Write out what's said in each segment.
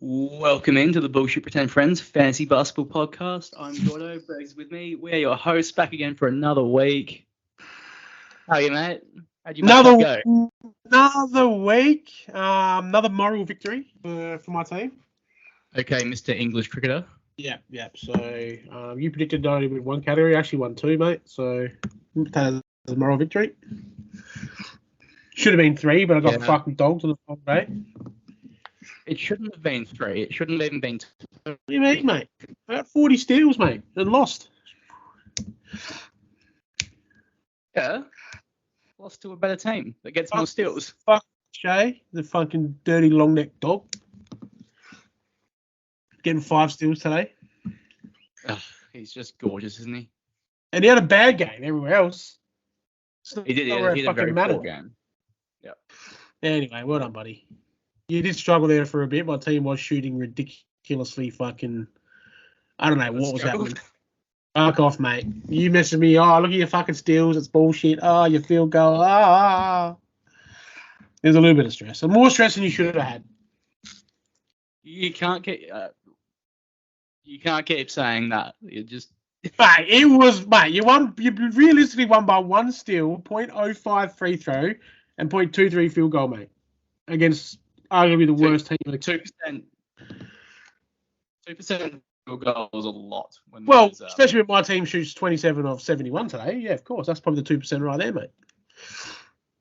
Welcome into the Bullshit Pretend Friends Fantasy Basketball Podcast. I'm Gordo. Berg's with me. We're your hosts back again for another week. How are you, mate? How'd you go? Another week. Another moral victory for my team. Okay, Mr. English cricketer. Yeah. So you predicted I only win one category. I actually won two, mate. So that was a moral victory. Should have been three, but I got fucking dogs on the wrong day. It shouldn't have been three. It shouldn't have even been two. What do you mean, mate? I got 40 steals, mate, and lost. Yeah. Lost to a better team that gets more steals. Fuck Shay, the fucking dirty long neck dog. Getting 5 steals today. He's just gorgeous, isn't he? And he had a bad game everywhere else. He did. He had a very poor game. Yep. Anyway, well done, buddy. You did struggle there for a bit. My team was shooting ridiculously fucking... I don't know what was happening. Fuck off, mate. You messaged me. Oh, look at your fucking steals. It's bullshit. Oh, your field goal. There's a little bit of stress. And more stress than you should have had. You can't keep saying that. You just... Mate, it was... Mate, you realistically won by 1 steal, 0.05 free throw, and 0.23 field goal, mate. Against... arguably the worst team. 2% field goal is a lot. Especially when my team shoots 27 of 71 today. Yeah, of course. That's probably the 2% right there, mate.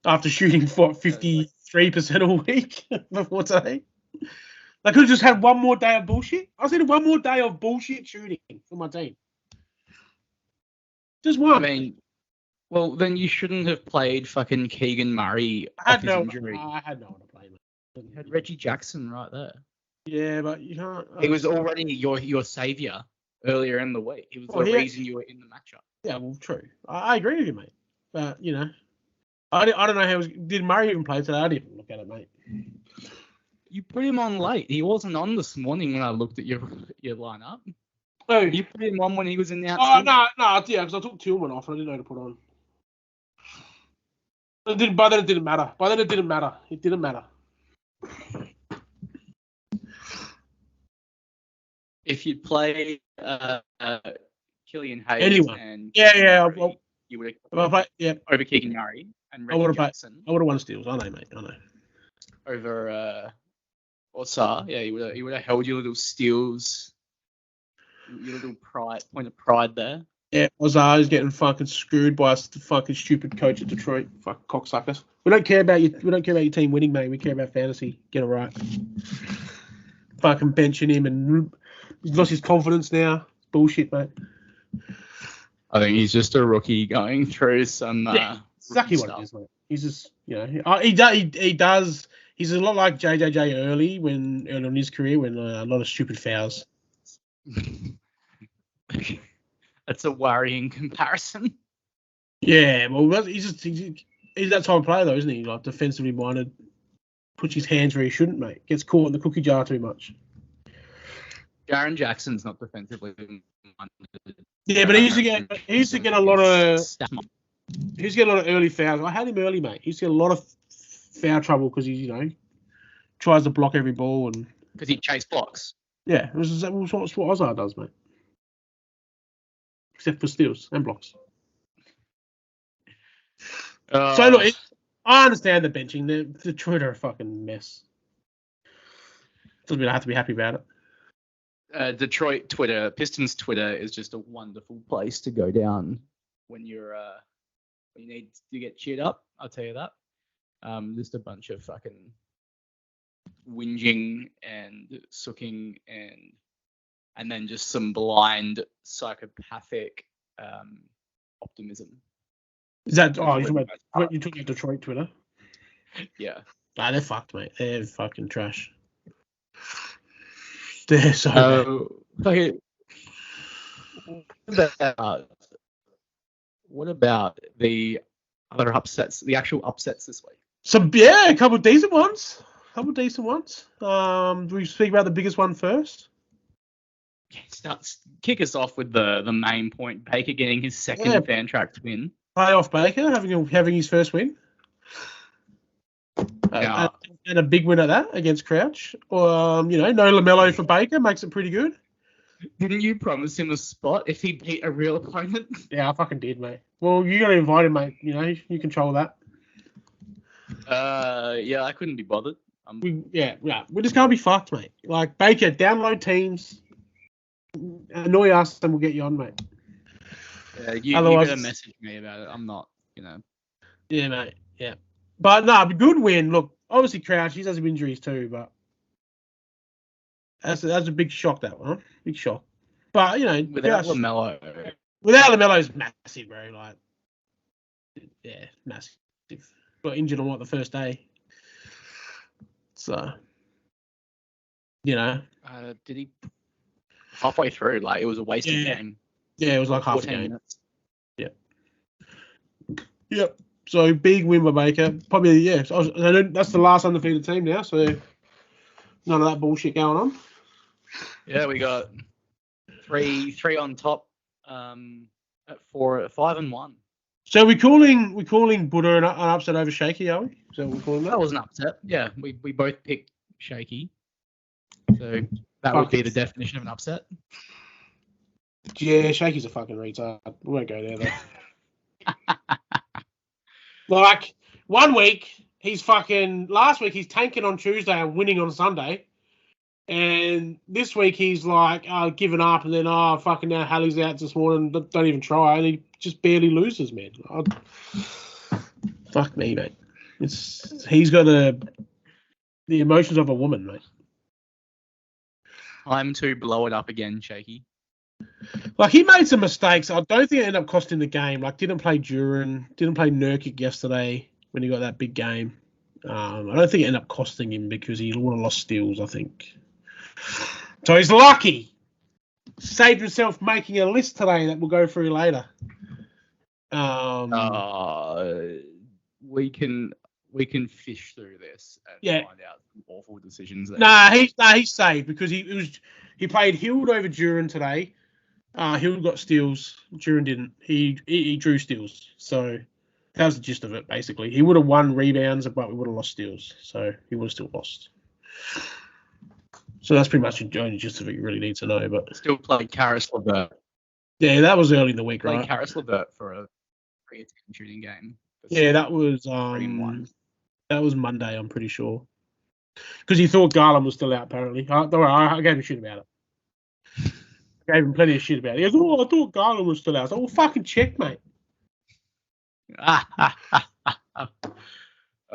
After shooting 53% a week before today. They could have just had one more day of bullshit. I said one more day of bullshit shooting for my team. Just one. I mean, well, then you shouldn't have played fucking Keegan Murray off his injury. I had no one to play, mate. You had Reggie Jackson right there. Yeah, but you can't... He was already your saviour earlier in the week. He was the reason you were in the matchup. Yeah, well, true. I agree with you, mate. But, you know, I don't know how... Did Murray even play today? I didn't look at it, mate. You put him on late. He wasn't on this morning when I looked at your lineup. Oh, you put him on when he was in the outfield. Oh, no, yeah, because I took Tillman off and I didn't know to put on. By then it didn't matter. It didn't matter. If you'd played Killian Hayes and you would have over Keegan Murray and Reggie Jackson. I would have won steals. I know, mate. I know. Over Ossar, yeah, you would have held your little steals, your little point of pride there. Yeah, Ossar is getting fucking screwed by a fucking stupid coach at Detroit. Fucking cocksuckers. We don't care about your team winning, mate. We care about fantasy. Get it right. Fucking benching him and he's lost his confidence now. Bullshit, mate. I think he's just a rookie going through some exactly what it is, mate. He's just, you know, he does. He's a lot like JJJ early in his career when a lot of stupid fouls. That's a worrying comparison. Yeah, well, he's that type of player though, isn't he? Like defensively minded, puts his hands where he shouldn't, mate. Gets caught in the cookie jar too much. Jaren Jackson's not defensively minded. Yeah, but he used to get a lot of early fouls. I had him early, mate. He used to get a lot of foul trouble because he, tries to block every ball and because he chase blocks. Yeah, that's what Ozar does, mate. Except for steals and blocks. So look, I understand the benching. The Detroit are a fucking mess. Doesn't mean I have to be happy about it. Detroit Twitter, Pistons Twitter is just a wonderful place to go down when you need to get cheered up. I'll tell you that. Just a bunch of fucking whinging and sooking and then just some blind psychopathic optimism. Is that you're talking about Detroit Twitter? Yeah. Nah, they're fucked, mate. They're fucking trash. They're so bad. What about the other upsets, the actual upsets this week? A couple of decent ones. Do we speak about the biggest one first? Kick us off with the main point. Baker getting his second Fantraxtic win. Playoff Baker having his first win. And a big win at that against Crouch. No LaMelo for Baker makes it pretty good. Didn't you promise him a spot if he beat a real opponent? Yeah, I fucking did, mate. Well, you got to invite him, mate. You control that. Yeah, I couldn't be bothered. We just can't be fucked, mate. Like, Baker, download teams, annoy us, and we'll get you on, mate. Yeah, you gotta message me about it. I'm not, Yeah, mate. Yeah. But, no, good win. Look, obviously Crouch, he's had some injuries too, but that's a big shock, that one. Huh? Big shock. But, without LaMelo. Without LaMelo's massive, bro. Like, yeah, massive. Got injured on the first day. So, did he halfway through? Like, it was a wasted game. Yeah, it was like half a game. Minutes. Yeah. Yep. So big win by Baker. Probably, yeah. That's the last undefeated team now. So none of that bullshit going on. Yeah, we got three on top. At 5-1. So we're calling Buddha an upset over Shaky, are we? Is that what we're calling that? That was an upset. Yeah, we both picked Shaky. So that would be the definition of an upset. Yeah, Shaky's a fucking retard. We won't go there though. Like 1 week last week he's tanking on Tuesday and winning on Sunday. And this week he's like giving up, and then fucking now Halley's out this morning. Don't even try, and he just barely loses, man. Fuck me, mate. He's got the emotions of a woman, mate. Time to blow it up again, Shaky. Like, he made some mistakes. I don't think it ended up costing the game. Like, didn't play Duran, didn't play Nurkic yesterday when he got that big game. I don't think it ended up costing him because he would have lost steals, I think. So he's lucky. Saved himself making a list today that we'll go through later. We can fish through this and find out some awful decisions. He's saved because he played Hild over Duran today. Hild got steals. Duran didn't. He drew steals. So that was the gist of it, basically. He would have won rebounds, but we would have lost steals. So he would have still lost. So that's pretty much the only gist of it you really need to know. But still played Karis LeVert. Yeah, that was early in the week, right? Played Karis LeVert for a 3-10 shooting game. Yeah, that was 3-1. That was Monday, I'm pretty sure. Because he thought Garland was still out, apparently. Don't worry, I gave him shit about it. I gave him plenty of shit about it. He goes, I thought Garland was still out. I was like, well, fucking check, mate.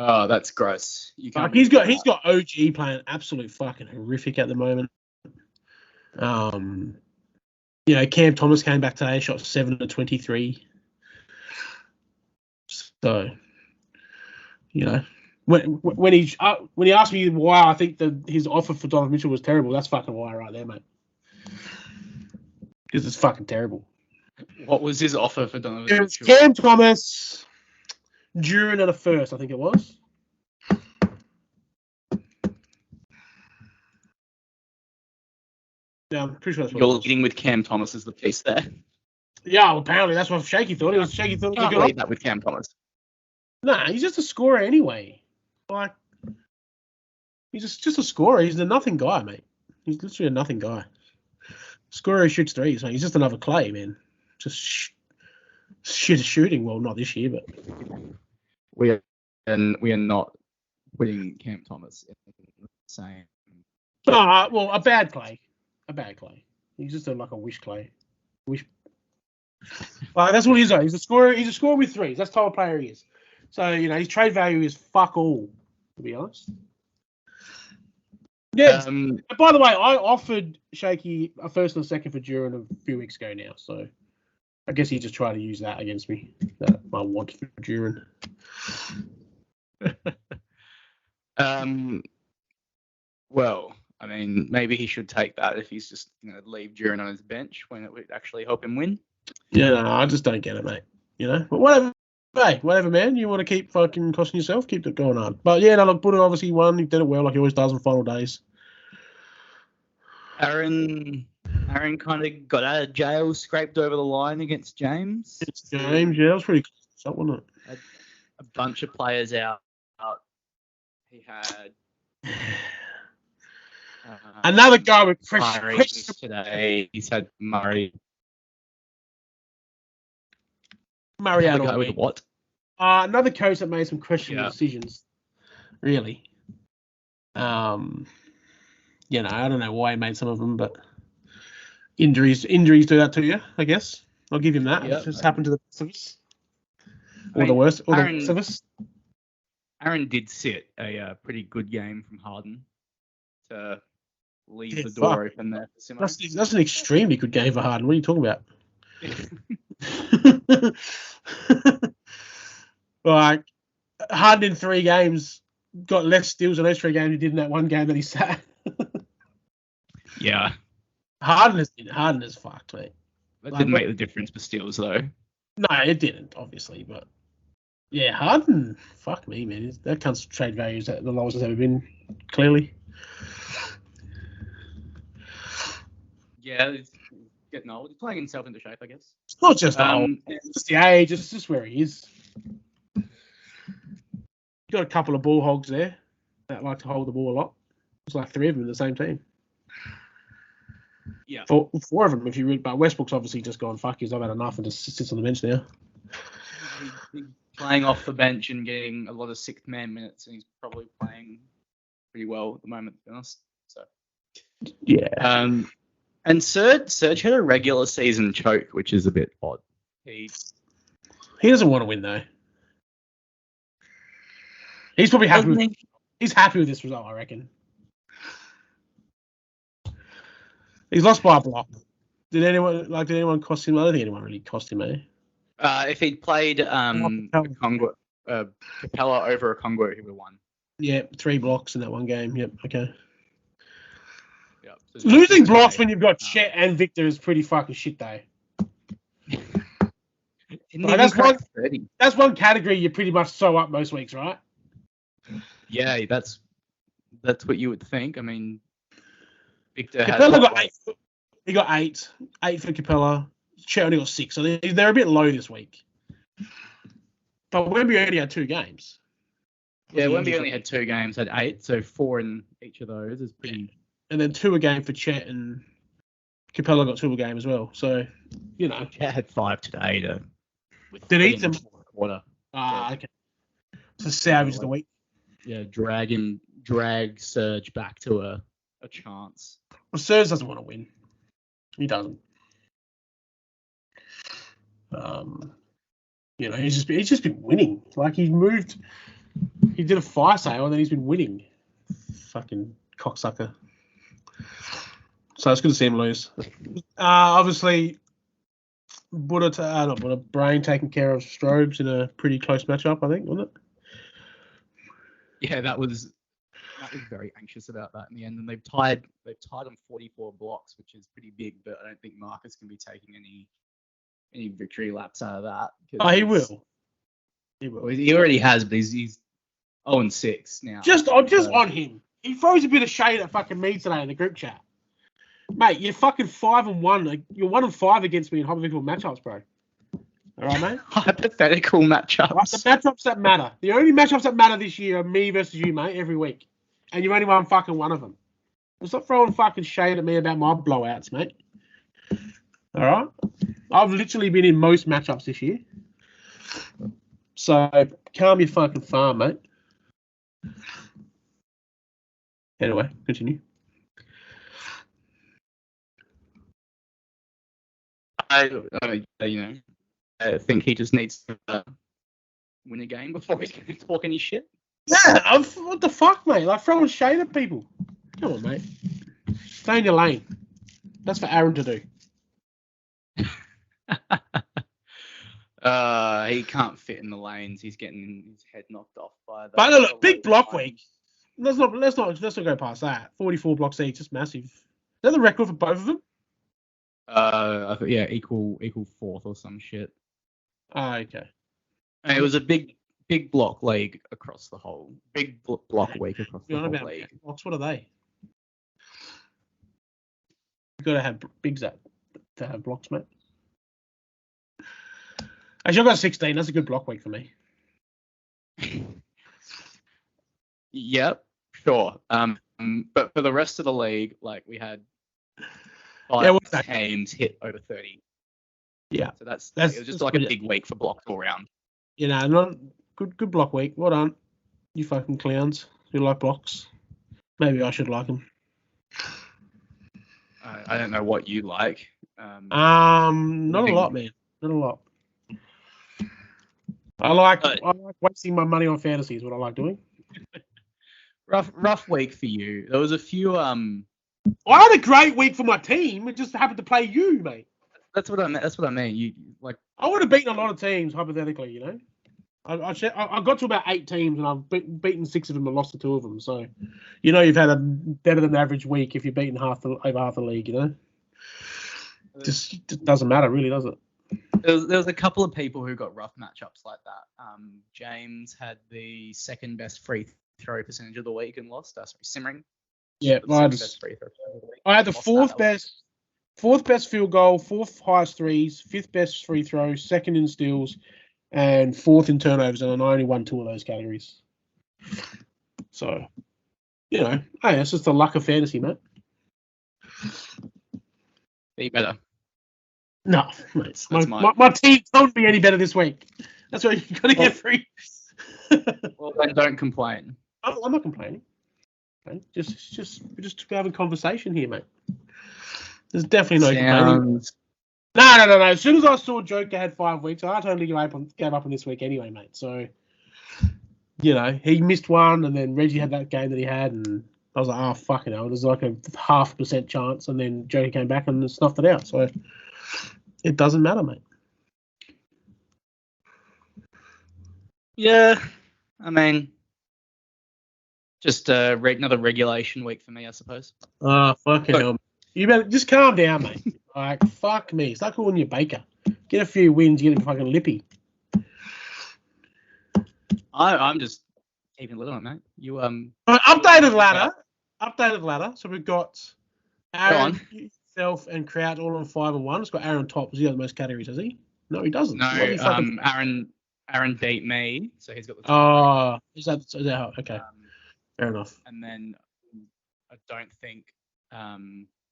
Oh, that's gross. He's got OG playing absolute fucking horrific at the moment. Cam Thomas came back today, shot 7 of 23. So, when he asked me why I think that his offer for Donovan Mitchell was terrible, that's fucking why right there, mate. Because it's fucking terrible. What was his offer for Donovan Mitchell? It was Cam Thomas, Duran and a first, I think it was. Yeah, I'm pretty sure that's what You're leading with Cam Thomas as the piece there. Yeah, well, apparently that's what Shaky thought. Shaky thought it was a good lead that with Cam Thomas. Nah, he's just a scorer anyway. Like, he's just a scorer. He's a nothing guy, mate. He's literally a nothing guy. Scorer who shoots threes, mate. He's just another Clay, man. Just shit at shooting. Well, not this year, but we are not putting Cam Thomas in the same. Well, a bad Clay. He's just like a wish Clay. Like, that's what he is, though. He's a scorer. He's a scorer with threes. That's the type of player he is. So, his trade value is fuck all, to be honest. Yeah. By the way, I offered Shaky a first and a second for Duran a few weeks ago now. So, I guess he just tried to use that against me. That my want for Duran. Well, I mean, maybe he should take that if he's just leave Duran on his bench when it would actually help him win. Yeah, no, I just don't get it, mate. But whatever. Hey, whatever, man. You want to keep fucking costing yourself, keep it going on. But yeah, no, look, Buddha obviously won. He did it well, like he always does on final days. Aaron kind of got out of jail, scraped over the line against James. Yeah, that was pretty close, wasn't it? A bunch of players out. He had Another guy with Murray today. He's had Murray. Another guy with what? Another coach that made some questionable decisions. Really. I don't know why he made some of them, but injuries do that to you, I guess. I'll give him that. Yep. It's just happened to the best of us. The worst of us. Aaron did sit a pretty good game from Harden to leave the door open there for Simo. That's an extremely good game for Harden. What are you talking about? Like, Harden in 3 games got less steals in those 3 games he did in that one game that he sat. Yeah. Harden is fucked, mate. That didn't make the difference for steals, though. No, it didn't, obviously, but yeah, Harden, fuck me, man. That cunt's trade value is the lowest it's ever been, clearly. Yeah, he's getting old. He's playing himself into shape, I guess. It's not just old. It's just the age. It's just where he is. Got a couple of ball hogs there that like to hold the ball a lot. There's like 3 of them in the same team. Yeah. 4 of them, if you read. But Westbrook's obviously just gone, fuck, he's not had enough and just sits on the bench now. He's playing off the bench and getting a lot of 6th man minutes, and he's probably playing pretty well at the moment, to be honest. So. Yeah. And Serge had a regular season choke, which is a bit odd. He doesn't want to win, though. He's probably happy. He's happy with this result, I reckon. He's lost by a block. Did anyone cost him? I don't think anyone really cost him, eh? If he'd played Capella over a Congo, he would have won. Yeah, 3 blocks in that one game. Yep, okay. Yep. So losing blocks when you've got Chet and Victor is pretty fucking shit, though. That's one category you pretty much sew up most weeks, right? Yeah, that's what you would think. I mean, Victor Capella got 8. He got 8. 8 for Capella. Chet only got 6, so they're a bit low this week. But Wemby only had 2 games. Yeah, Wemby only had 2 games, had 8, so 4 in each of those is pretty. Yeah. And then 2 a game for Chet, and Capella got 2 a game as well. So, Chet had 5 today. Did he eat them? Quarter. Okay. To salvage the week. Yeah, drag Serge back to a chance. Well, Serge doesn't want to win. He doesn't. He's just been winning. Like, he did a fire sale and then he's been winning. Fucking cocksucker. So it's good to see him lose. Obviously, Brain taking care of Strobes in a pretty close matchup, I think, wasn't it? Yeah, that was very anxious about that in the end, and they've tied on 44 blocks, which is pretty big. But I don't think Marcus can be taking any victory laps out of that. He will. He will. He already has, but he's 0-6 now. Just on him. He throws a bit of shade at fucking me today in the group chat. Mate, you're fucking 5-1. Like, you're 1-5 against me in hypothetical matchups, bro. All right, mate? Hypothetical matchups. Right, the matchups that matter. The only matchups that matter this year are me versus you, mate, every week. And you only won fucking one of them. Stop throwing fucking shade at me about my blowouts, mate. All right? I've literally been in most matchups this year. So, calm your fucking farm, mate. Anyway, continue. I think he just needs to win a game before he can talk any shit. Yeah, what the fuck, mate? Like, throwing shade at people. Come on, mate. Stay in your lane. That's for Aaron to do. He can't fit in the lanes. He's getting his head knocked off by that. But look, big block week. Let's not go past that. 44 blocks each, just massive. Is that the record for both of them? I think equal 4th or some shit. Okay. And it was a big block league across the whole block week across the whole league. What are they? You got to have bigs up to have blocks, mate. Actually, I've got 16. That's a good block week for me. Yep, Sure. But for the rest of the league, like we had Yeah, 5 what's that? teams hit over 30. Yeah, So that's that's it was just that's like a good. big week for blocks all round. You know, not good block week. Well done, you fucking clowns who like blocks. Maybe I should like them. I don't know what you like. Not a lot, man. Not a lot. I like wasting my money on fantasy is what I like doing. Rough week for you. There was a few. I had a great week for my team. It just happened to play you, mate. That's what I mean. That's what I mean. You like. I would have beaten a lot of teams hypothetically. You know, I got to about 8 teams and I've beaten 6 of them and lost to 2 of them. So, you know, you've had a better than average week if you've beaten over half the league. You know, just doesn't matter really, does it? There was a couple of people who got rough matchups like that. James had the second best free throw percentage of the week and lost. Simmering. Yeah, I had the fourth best field goal, 4th highest threes, 5th best free throw, 2nd in steals, and 4th in turnovers, and I only won 2 of those categories. So, you know, hey, it's just the luck of fantasy, mate. Be better. No, mate. My team won't be any better this week. That's why you've got to get free. Well, then don't complain. I'm not complaining. Okay? We're just having conversation here, mate. There's definitely no complaining. No. As soon as I saw Joker had 5 weeks, I totally gave up on this week anyway, mate. So, you know, he missed one, and then Reggie had that game that he had, and I was like, oh, fucking hell. It was like a 0.5% chance, and then Joker came back and snuffed it out. So, it doesn't matter, mate. Yeah, I mean, just another regulation week for me, I suppose. Oh, fucking hell. You better just calm down, mate. Like, fuck me. Start calling you Baker. Get a few wins, get a fucking lippy. I'm just keeping a little on it, mate. You updated ladder. So we've got Aaron, yourself, and Kraut all on 5 and 1. It's got Aaron top. Does he have the most categories? Has he? No, he doesn't. No, Aaron beat me, so he's got the. Oh, is that okay? Fair enough. And then I don't think.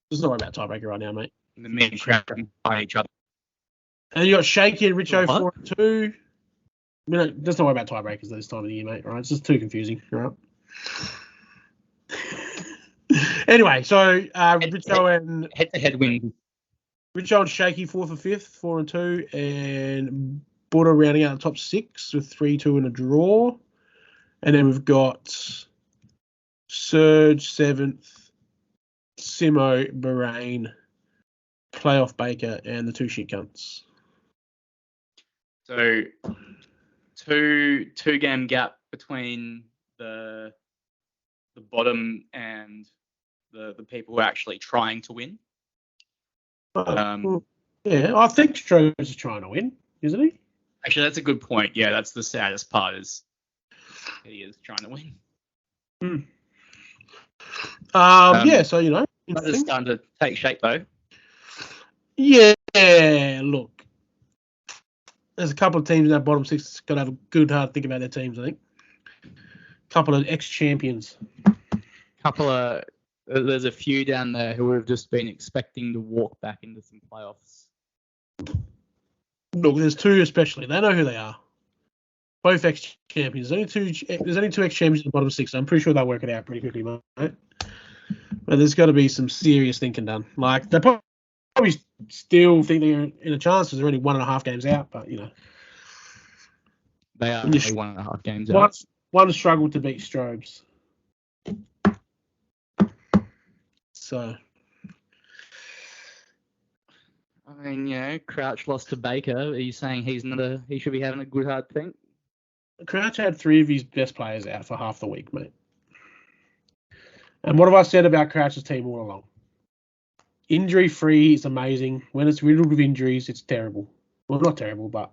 There's no worry about tiebreaker right now, mate. The me and Kraut can fight each other. And you got Shaky and Richo 4 and 2. I mean, there's no worry about tiebreakers this time of the year, mate. Right? It's just too confusing, right? Anyway, so Richo and head-to-head win. Richo and Shaky 4th and 5th, 4 and 2, and Border rounding out the top 6 with 3-2 and a draw. And then we've got Serge 7th, Simo, Bahrain, Playoff Baker, and the 2 shit cunts. So two game gap between the bottom and the people who are actually trying to win. Yeah, I think Strobes is trying to win, isn't he? Actually, that's a good point. Yeah, that's the saddest part is he is trying to win. Yeah, so, you know. It's starting to take shape, though. Yeah, look. There's a couple of teams in that bottom 6 that's got to have a good hard think about their teams, I think. A couple of ex-champions. There's a few down there who have just been expecting to walk back into some playoffs. Look, there's 2 especially. They know who they are. Both ex-champions. There's only 2 ex-champions in the bottom 6. So I'm pretty sure they'll work it out pretty quickly, mate. But there's got to be some serious thinking done. Like, they probably still think they're in a chance because they're only 1.5 games out, but, you know. They are only 1.5 games out. One struggled to beat Strobes. So. I mean, you know, Crouch lost to Baker. Are you saying he should be having a good hard think? Crouch had 3 of his best players out for half the week, mate. And what have I said about Crouch's team all along? Injury-free is amazing. When it's riddled with injuries, it's terrible. Well, not terrible, but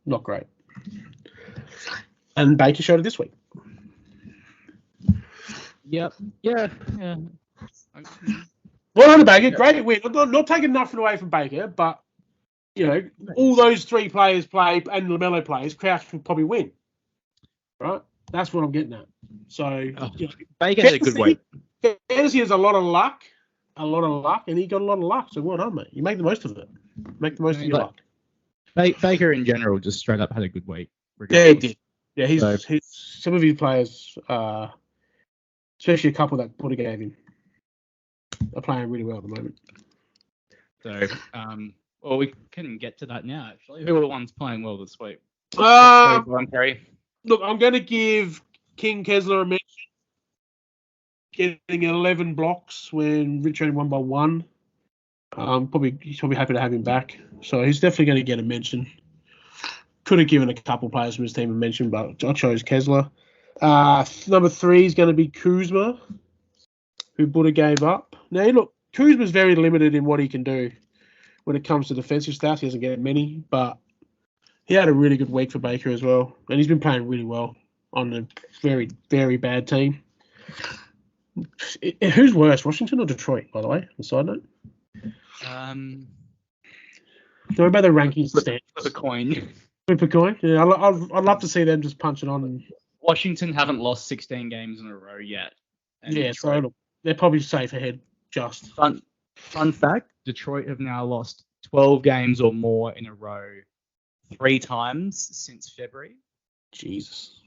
not great. And Baker showed it this week. Yep. Yeah. Well done, Baker. Great win. I'm not taking nothing away from Baker, but, you know, all those 3 players play and LaMelo plays, Crouch will probably win. Right? That's what I'm getting at. So Baker had a good week. Fantasy has a lot of luck, and he got a lot of luck. So well done, mate. You make the most of it. Make the most of your luck. Baker in general just straight up had a good week. Yeah, he did. Yeah, he's some of his players, especially a couple that Butter gave him, are playing really well at the moment. So, well, we can get to that now. Actually, who are the ones playing well this week? Look, I'm going to give King Kessler a mention. Getting 11 blocks when Richard won by 1. He's probably happy to have him back. So he's definitely going to get a mention. Could have given a couple players from his team a mention, but I chose Kessler. Number 3 is going to be Kuzma, who Buddha gave up. Now, look, Kuzma's very limited in what he can do when it comes to defensive stats. He doesn't get many, but he had a really good week for Baker as well. And he's been playing really well on a very, very bad team. Who's worse, Washington or Detroit, by the way, on the side note? Don't worry about the rankings. Flip a coin. Flip a coin? Yeah, I'd love to see them just punch it on. Washington haven't lost 16 games in a row yet. Yeah, Detroit, so look, they're probably safe ahead. Just Fun fact, Detroit have now lost 12 games or more in a row 3 times since February. Jesus.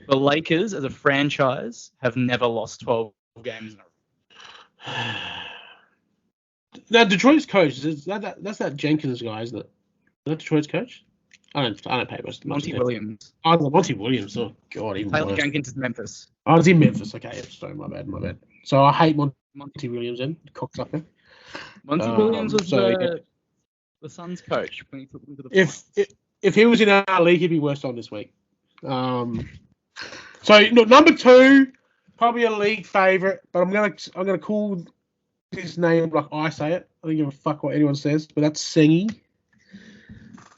The Lakers, as a franchise, have never lost 12 games in a row. Now, Detroit's coach, that's that Jenkins guy, isn't it? Is that Detroit's coach? I don't pay much. Monty Williams. Oh, Monty Williams. Oh, God, even Taylor worse. Jenkins is Memphis. Oh, it's in Memphis. Okay, sorry, my bad. So I hate Monty Williams then, cocksucker. Monty Williams was the Suns coach when he took them to the finals. If he was in our league, he'd be worse on this week. So look, number 2, probably a league favourite, but I'm gonna call his name like I say it. I don't give a fuck what anyone says, but that's Sengi.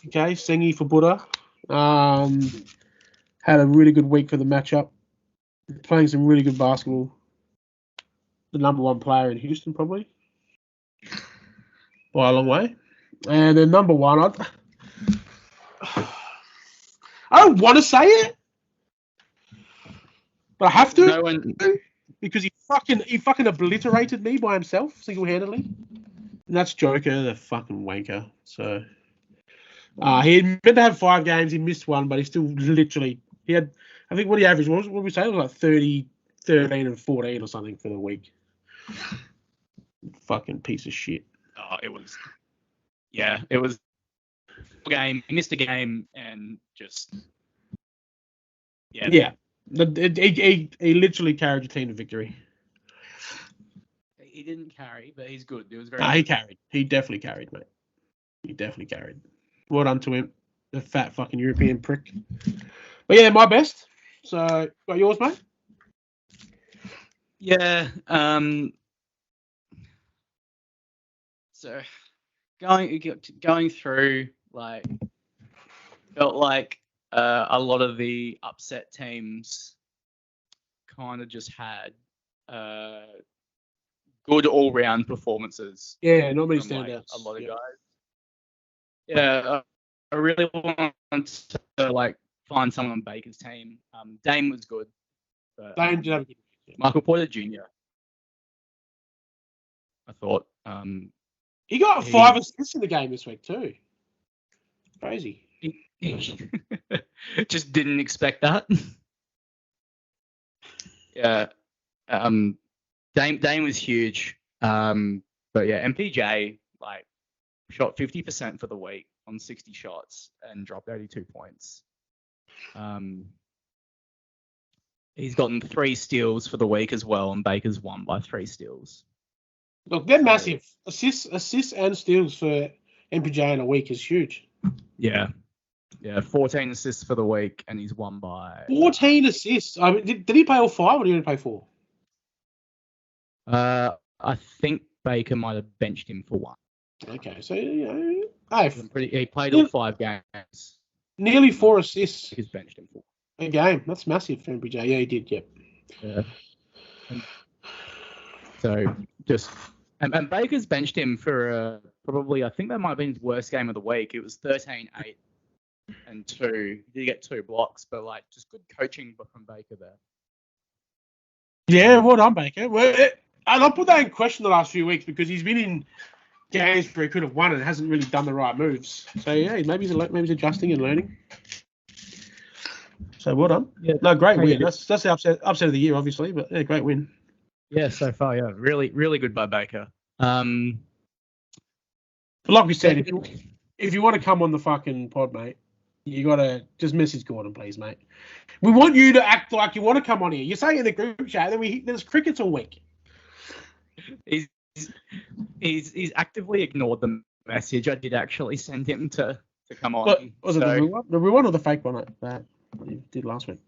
Okay, Sengi for Buddha. Had a really good week for the matchup. Playing some really good basketball. The number 1 player in Houston, probably. By a long way. And then number 1, I don't want to say it, but I have to because he fucking obliterated me by himself single-handedly, and that's Joker, the fucking wanker. So he meant to have 5 games, he missed 1, but he still literally he had. I think what he averaged what we say it was like 30, 13, and 14 or something for the week. Fucking piece of shit. Oh, it was. Yeah, it was. Game. He missed a game and just. Yeah. Yeah. He literally carried your team to victory. He didn't carry, but he's good. It was very. He carried. He definitely carried, mate. He definitely carried. Well done to him, the fat fucking European prick. But yeah, my best. So, got yours, mate? Yeah. So, going through, like, felt like a lot of the upset teams kind of just had good all-round performances. Yeah, not many standouts. A lot of guys. Yeah, I really want to find someone on Baker's team. Dame was good. But, Dame did have a good week. Michael Porter Jr. I thought. He got 5 assists in the game this week too. Crazy. Just didn't expect that. Yeah. Dame was huge. But yeah, MPJ shot 50% for the week on 60 shots and dropped 82 points. He's gotten 3 steals for the week as well, and Baker's won by 3 steals. Look, they're massive. Assists and steals for MPJ in a week is huge. Yeah. Yeah, 14 assists for the week, and he's won by... 14 assists? I mean, did he play all 5, or did he only play 4? I think Baker might have benched him for 1. Okay, so, he played all 5 games. Nearly 4 assists. He's benched him for a game. That's massive for MPJ. Yeah, he did, yep. Yeah. So, just... And Baker's benched him for probably, I think that might have been his worst game of the week. It was 13-8 and 2. He did get 2 blocks, but like just good coaching from Baker there. Yeah, well done, Baker. Well, and I'll put that in question the last few weeks because he's been in games where he could have won and hasn't really done the right moves. So yeah, maybe he's adjusting and learning. So well done. Yeah, No, great win. That's the upset of the year, obviously, but yeah, great win. Yeah, so far, yeah, really, really good by Baker. But like we said, if you want to come on the fucking pod, mate, you gotta just message Gordon, please, mate. We want you to act like you want to come on here. You say in the group chat, then there's crickets all week. He's actively ignored the message. I did actually send him to come on. What, was it the real one or the fake one that you did last week?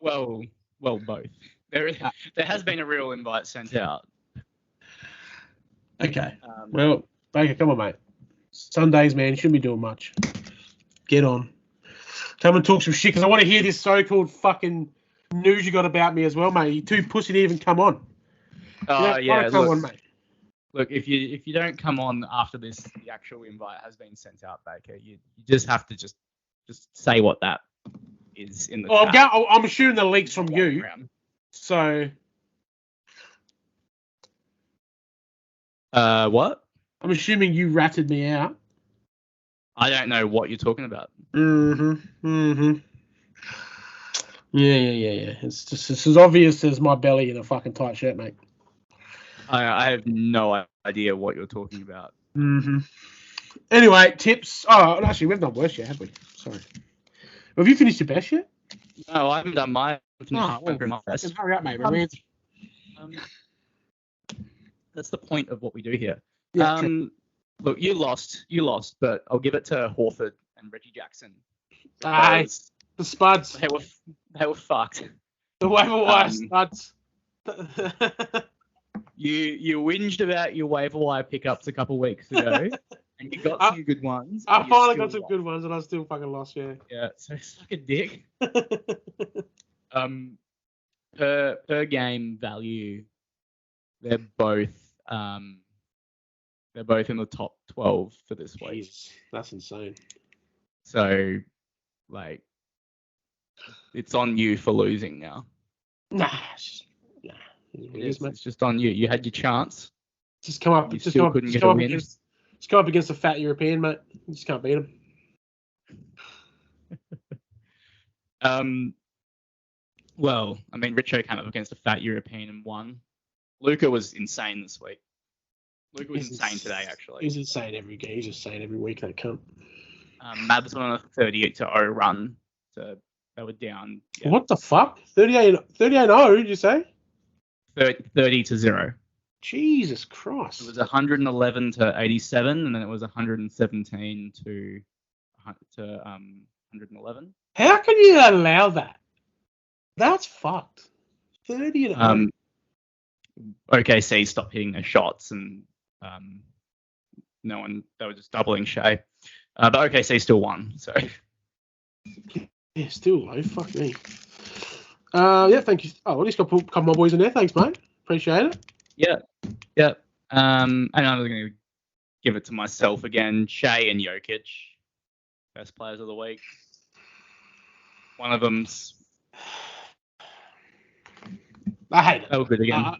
Well, both. There has been a real invite sent out. Okay. Well, Baker, come on, mate. Sundays, man, you shouldn't be doing much. Get on. Come and talk some shit, because I want to hear this so-called fucking news you got about me as well, mate. You too pussy to even come on. Yeah. Come on, mate. Look, if you don't come on after this, the actual invite has been sent out, Baker. You just have to just say what that is in the. Well, I'm assuming the leak's from you. So. What? I'm assuming you ratted me out. I don't know what you're talking about. Yeah. It's just as obvious as my belly in a fucking tight shirt, mate. I have no idea what you're talking about. Anyway, tips. Oh, actually, we've done worse yet, have we? Sorry. Have you finished your best yet? No, I haven't done my. Hurry up, mate. That's the point of what we do here. Yeah, look, you lost, but I'll give it to Horford and Reggie Jackson. The Spuds. They were fucked. The waiver wire Spuds. You whinged about your waiver wire pickups a couple weeks ago, and you got some good ones. I finally got some good ones, and I still fucking lost. Yeah. Yeah. So suck a dick. Per game value, they're both in the top 12 for this week. Jesus, that's insane. So, like, it's on you for losing now. It's just on you. You had your chance. Just come up against a fat European, mate. You just can't beat him. Well, I mean, Richo came up against a fat European and won. Luca was insane this week. Luca was insane today, actually. He's insane every game. He's insane every week, that cunt. Mavs went on a 38-0 run. So they were down. Yeah. What the fuck? 38-0, did you say? 30-0. Jesus Christ. It was 111-87, and then it was 117 to 111. How can you allow that? That's fucked. 30-0. OKC stopped hitting their shots, and they were just doubling Shea. But OKC still won, so. Yeah, still low. Fuck me. Yeah, thank you. Oh, at least got a couple more boys in there. Thanks, mate. Appreciate it. Yeah. And I'm going to give it to myself again. Shea and Jokic, best players of the week. One of them's. I hate it. That was good again.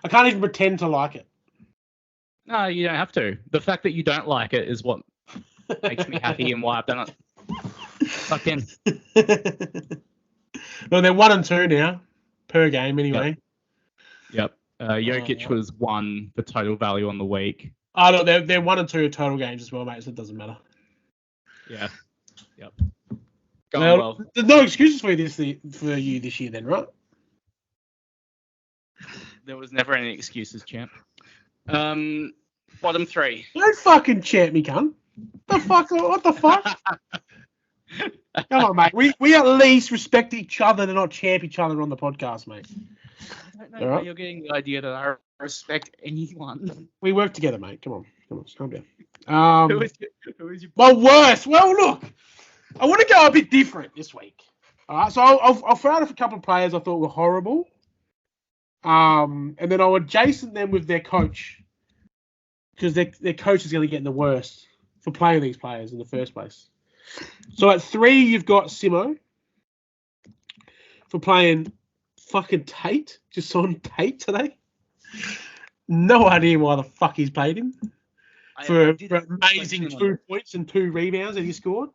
I can't even pretend to like it. No, you don't have to. The fact that you don't like it is what makes me happy and why I've done it. Fucking. Well, they're 1 and 2 now per game anyway. Yep. Jokic was 1 for total value on the week. Oh, no, they're 1 and 2 total games as well, mate. So it doesn't matter. Yeah. Yep. Well, there's no excuses for you this year, then, right? There was never any excuses, champ. Bottom 3. Don't fucking champ me, cunt. What the fuck? Come on, mate. We at least respect each other and not champ each other on the podcast, mate. I don't know where you're getting the idea that I respect anyone. We work together, mate. Come on, calm down. Who is your... Well, worse. Well, look, I want to go a bit different this week. All right, so I'll throw out a couple of players I thought were horrible. And then I'll adjacent them with their coach, because their coach is going to get in the worst for playing these players in the first place. So at 3, you've got Simo for playing fucking Tate. Just on Tate today. No idea why the fuck he's played him. For amazing 2 points and 2 rebounds that he scored.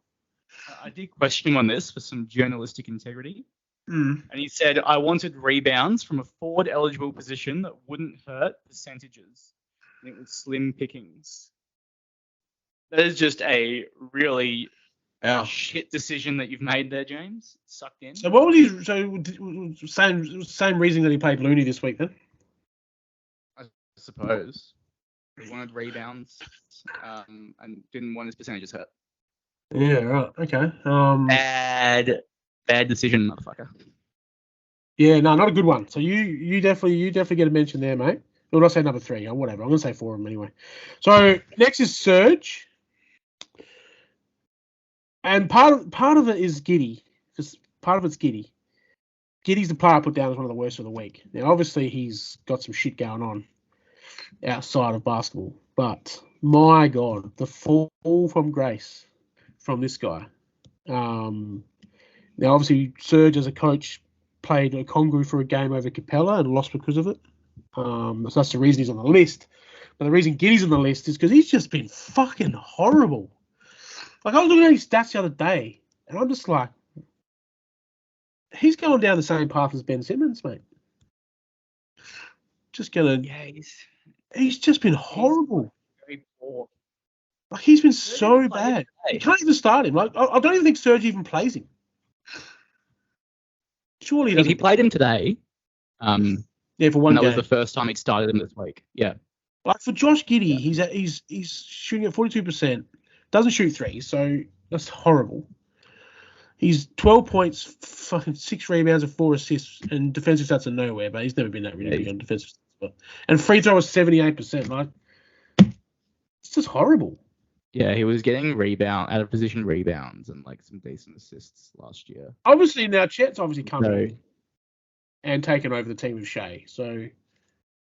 I did question him on this for some journalistic integrity. Mm. And he said, I wanted rebounds from a forward-eligible position that wouldn't hurt percentages. And it was slim pickings. That is just a really shit decision that you've made there, James. Sucked in. So what was his... So same reason that he played Looney this week, then? I suppose. He wanted rebounds and didn't want his percentages hurt. Yeah, right. Okay. Bad decision, motherfucker. Yeah, no, not a good one. So you definitely get a mention there, mate. Or I'll say number 3 or whatever. I'm gonna say 4 of them anyway. So next is Surge, and part of it is Giddy. Just part of it's Giddy. Giddy's the player I put down as one of the worst of the week. Now, obviously, he's got some shit going on outside of basketball, but my God, the fall from grace from this guy. Now, obviously, Serge as a coach played a Congu for a game over Capella and lost because of it. So that's the reason he's on the list. But the reason Giddy's on the list is because he's just been fucking horrible. Like, I was looking at his stats the other day, and I'm just like, he's going down the same path as Ben Simmons, mate. Just gonna... Yeah, he's just been horrible. Very poor. Like, he's been so bad. You can't even start him. Like, I don't even think Serge even plays him. Surely he played him today. Yeah, for one game. That was the first time he started him this week. Yeah. Like, for Josh Giddey, he's shooting at 42%. Doesn't shoot 3, so that's horrible. He's 12 points, fucking 6 rebounds and 4 assists, and defensive stats are nowhere, but he's never been that really big on defensive stats. And free throw was 78%. Like, it's just horrible. Yeah, he was getting out of position rebounds and like some decent assists last year. Obviously, now Chet's obviously come in and taken over the team with Shea. So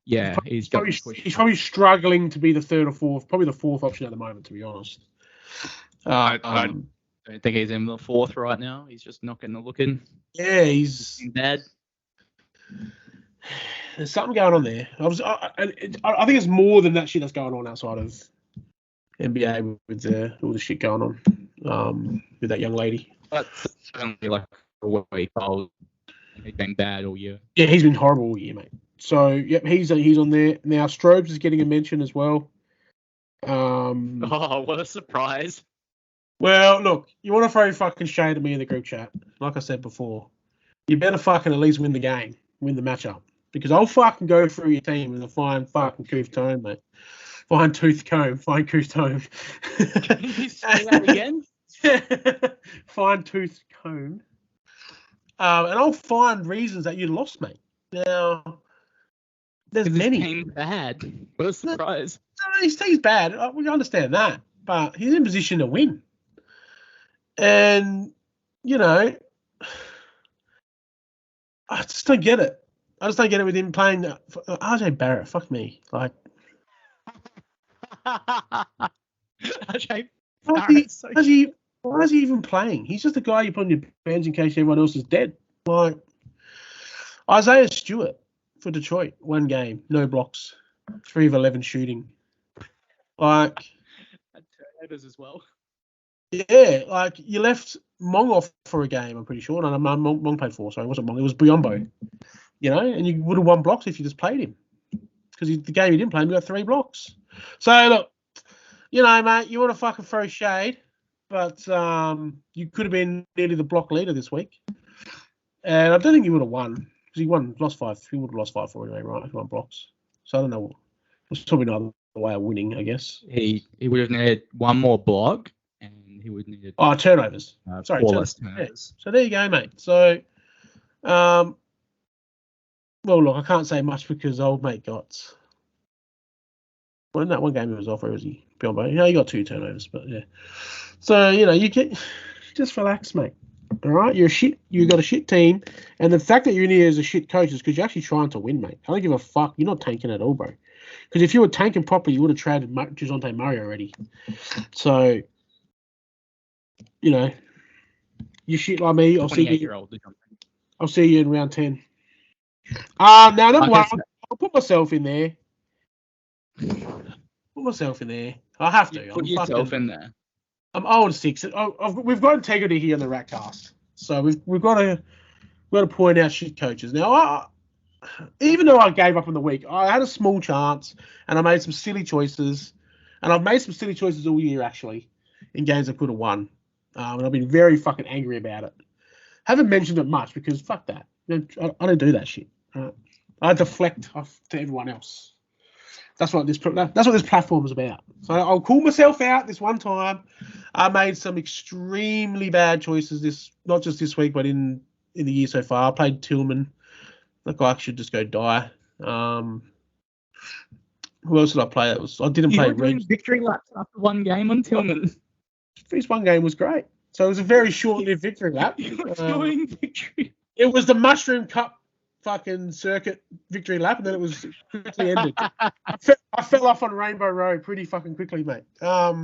yeah, he's probably struggling to be the 3rd or 4th, probably the 4th option at the moment, to be honest. I don't think he's in the 4th right now. He's just not getting the look in. Yeah, he's bad. There's something going on there. I think it's more than that shit that's going on outside of NBA with all the shit going on with that young lady. That's certainly like a week old. He's been bad all year. Yeah, he's been horrible all year, mate. So, yep, he's on there. Now, Strobes is getting a mention as well. Oh, what a surprise. Well, look, you want to throw fucking shade at me in the group chat. Like I said before, you better fucking at least win the game, win the matchup. Because I'll fucking go through your team and find fucking Couth Tone, mate. Find Couth Tone. Can you say that again? Find Couth Tone. And I'll find reasons that you lost, mate. Now, there's many. Team bad. What a surprise. No, his team's bad. We understand that. But he's in position to win. And, you know, I just don't get it. I just don't get it with him playing RJ Barrett. Fuck me. Like, RJ Barrett. Why is he even playing? He's just a guy you put on your bench in case everyone else is dead. Like, Isaiah Stewart for Detroit, 1 game, no blocks, 3 of 11 shooting. Like, and turnovers as well. Yeah, like you left Mong off for a game, I'm pretty sure. No, Mong played 4, sorry, it wasn't Mong, it was Biombo. You know, and you would have won blocks if you just played him. Because the game you didn't play him, you got 3 blocks. So, look, you know, mate, you want to fucking throw shade, but you could have been nearly the block leader this week. And I don't think he would have won. Because he lost 5. He would have lost 5-4 anyway, right? He won blocks. So I don't know. It's probably not the way of winning, I guess. He would have needed 1 more block. And he would need turnovers. Sorry, 4 less turnovers. Yeah. So there you go, mate. So, well, look, I can't say much because old mate got. Well, in that 1 game he was off, where was he? Biombo. Yeah, he got 2 turnovers, but yeah. So you know, just relax, mate. All right, you got a shit team, and the fact that you're in here as a shit coach is because you're actually trying to win, mate. I don't give a fuck. You're not tanking at all, bro. Because if you were tanking properly, you would have traded DeJounte Murray already. So. you know, you shit like me, I'll see you. 28-year-old. I'll see you in round 10. Now number one, Marcus, I'll put myself in there. Put myself in there. I have to. you put yourself in there. I'm 0-6. We've got integrity here on the Ratcast, so we've got to point out shit coaches. Now, even though I gave up on the week, I had a small chance, and I made some silly choices, and I've made some silly choices all year actually in games I could have won, and I've been very fucking angry about it. Haven't mentioned it much because fuck that. I don't do that shit. I deflect off to everyone else. That's what this platform is about. So I'll call myself out this one time. I made some extremely bad choices not just this week, but in the year so far. I played Tillman. That guy should just go die. Who else did I play? I didn't play Reeves. Victory laps after one game on Tillman. His one game was great. So it was a very short-lived victory lap. Doing victory. It was the Mushroom Cup fucking circuit victory lap, and then it was quickly ended. I fell off on Rainbow Road pretty fucking quickly, mate. I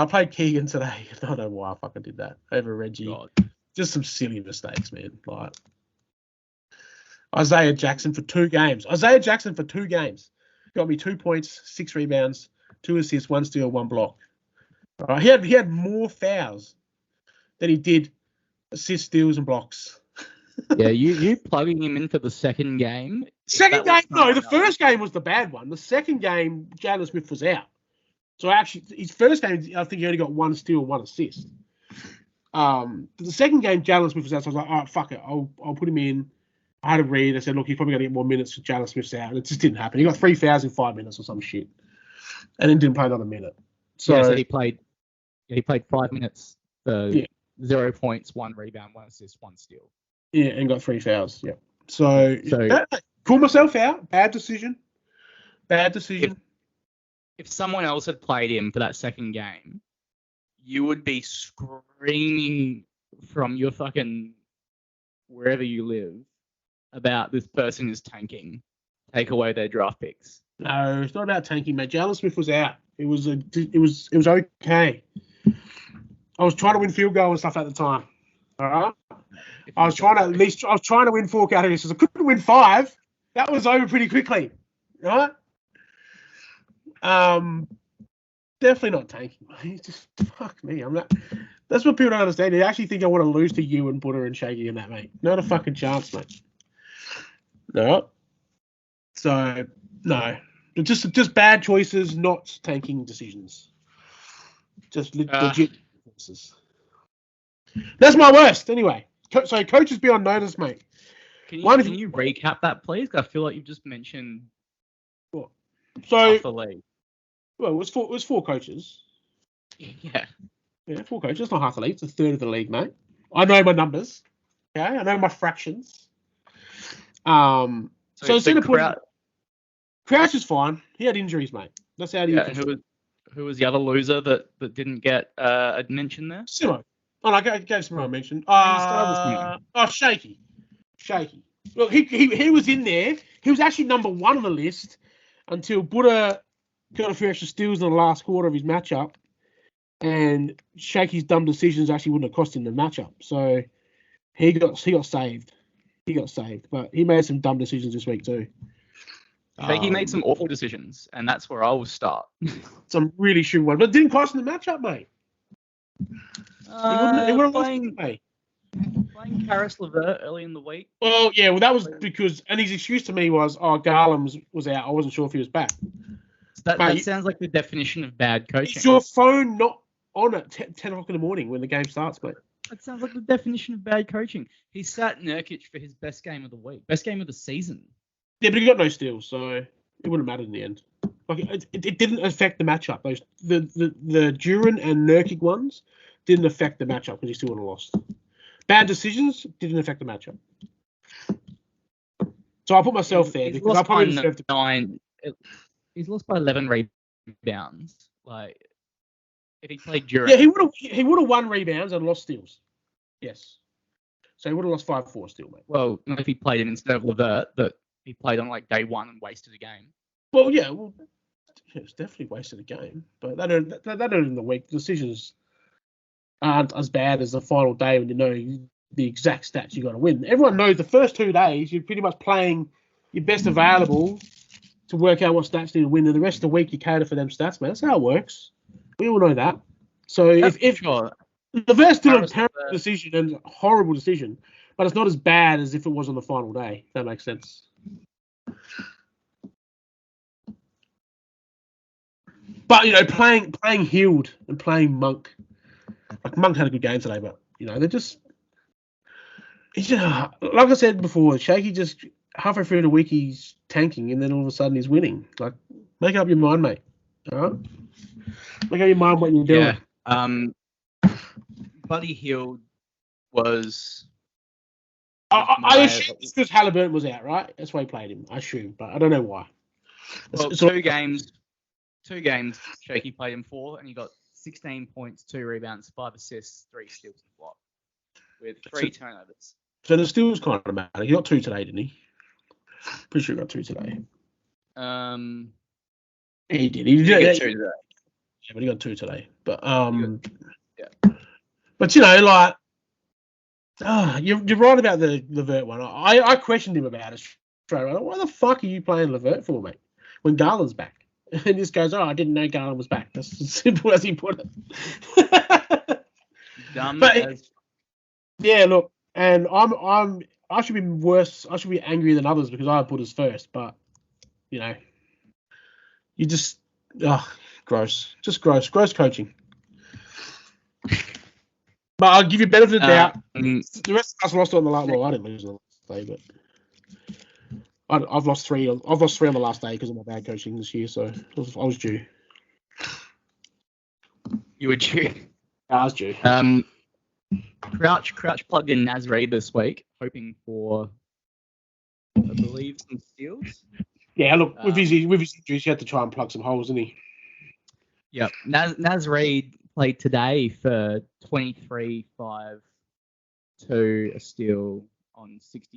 played Keegan today. I don't know why I fucking did that over Reggie. God. Just some silly mistakes, man. Like Isaiah Jackson for 2 games. Got me 2 points, 6 rebounds, 2 assists, 1 steal, 1 block. All right. He had more fouls than he did assists, steals, and blocks. Yeah, you plugging him in for the second game. The first game was the bad one. The second game, Jalen Smith was out. So actually, his first game, I think he only got 1 steal, 1 assist. The second game, Jalen Smith was out, so I was like, all right, fuck it. I'll put him in. I had a read. I said, look, he's probably going to get more minutes for Jalen Smith's out. And it just didn't happen. He got 3 fouls in 5 minutes or some shit. And then didn't play another minute. So he played 5 minutes for 0 points, 1 rebound, 1 assist, 1 steal. Yeah, and got 3 fouls. Yeah. So call myself out. Bad decision. If someone else had played him for that second game, you would be screaming from your fucking wherever you live about this person is tanking. Take away their draft picks. No, it's not about tanking, mate. Jalen Smith was out. It was okay. I was trying to win field goal and stuff at the time. All right. I was trying to win 4 categories. I couldn't win 5. That was over pretty quickly. Right? Definitely not tanking. Just fuck me. I'm not. That's what people don't understand. They actually think I want to lose to you and Butter and Shaggy and that, mate. Not a fucking chance, mate. No. So no, just bad choices, not tanking decisions. Just legit choices. That's my worst, anyway. So coaches be on notice, mate. Can you recap that, please? I feel like you've just mentioned. What? So the league. Well, it was 4 coaches. Yeah. Yeah, 4 coaches. It's not half the league. It's a third of the league, mate. I know my numbers. Okay, I know my fractions. So instead of putting Crouch is fine. He had injuries, mate. That's how he. Who was the other loser that didn't get a mention there? Simo. Oh, no, I gave Simo a mention. Shaky. Look, he was in there. He was actually number 1 on the list until Buddha got a few extra steals in the last quarter of his matchup, and Shaky's dumb decisions actually wouldn't have cost him the matchup. So he got saved. But he made some dumb decisions this week too. Shaky made some awful decisions, and that's where I will start. Some really shitty ones, but it didn't cost him the matchup, mate. He would have playing Karis LeVert early in the week. Well, yeah, that was because, and his excuse to me was, Garland was out. I wasn't sure if he was back. That sounds like the definition of bad coaching. Is your phone not on at 10 o'clock in the morning when the game starts, mate? That sounds like the definition of bad coaching. He sat Nurkic for his best game of the week, best game of the season. Yeah, but he got no steals, so it wouldn't matter in the end. Like it didn't affect the matchup. The Duran and Nurkic ones didn't affect the matchup because he still would have lost. Bad decisions didn't affect the matchup. So I put myself there because I probably deserved 9. He's lost by 11 rebounds. Like if he played Duran, yeah, he would have won rebounds and lost steals. Yes. So he would have lost 5-4 still, mate. Well, not if he played it instead of LeVert, but he played on like day 1 and wasted a game. Well, yeah, it's definitely wasted a game. But that in the week decisions aren't as bad as the final day when you know the exact stats you got to win. Everyone knows the first 2 days you're pretty much playing your best available to work out what stats you need to win, and the rest of the week you cater for them stats, man. That's how it works. We all know that. So if sure. Levert's still a terrible decision and a horrible decision, but it's not as bad as if it was on the final day. If that makes sense. But playing Healed and playing Monk, like Monk had a good game today, but they're just, like I said before, Shaky just halfway through the week he's tanking, and then all of a sudden he's winning. Like, make up your mind, mate. All right, make up your mind what you're doing. Yeah. Buddy Hield was. I assume it's because Halliburton was out, right? That's why he played him. I assume, but I don't know why. Well, two games, Shaky played him for, and he got 16 points, 2 rebounds, 5 assists, 3 steals and block, with 3 turnovers. So the steals kind of matter. He got 2 today, didn't he? Pretty sure he got 2 today. He did. He did get 2 today. Yeah, but he got 2 today. But yeah. But you're right about the Levert one. I questioned him about it straight away. Why the fuck are you playing Levert for, mate? When Garland's back, and this goes, I didn't know Garland was back. That's as simple as he put it. Yeah, look, and I should be worse. I should be angry than others because I put us first. But you just gross, just gross coaching. But I'll give you benefit of the doubt. The rest of us lost on the last. Well, I didn't lose on the last day, but I've lost 3. I've lost 3 on the last day because of my bad coaching this year. So I was due. You were due. I was due. Crouch plugged in Naz Reid this week, hoping for, I believe, some steals. Yeah, look, with his injuries, he had to try and plug some holes, didn't he? Yep. Naz Reid played today for 23, 5, 2, a steal on 63%.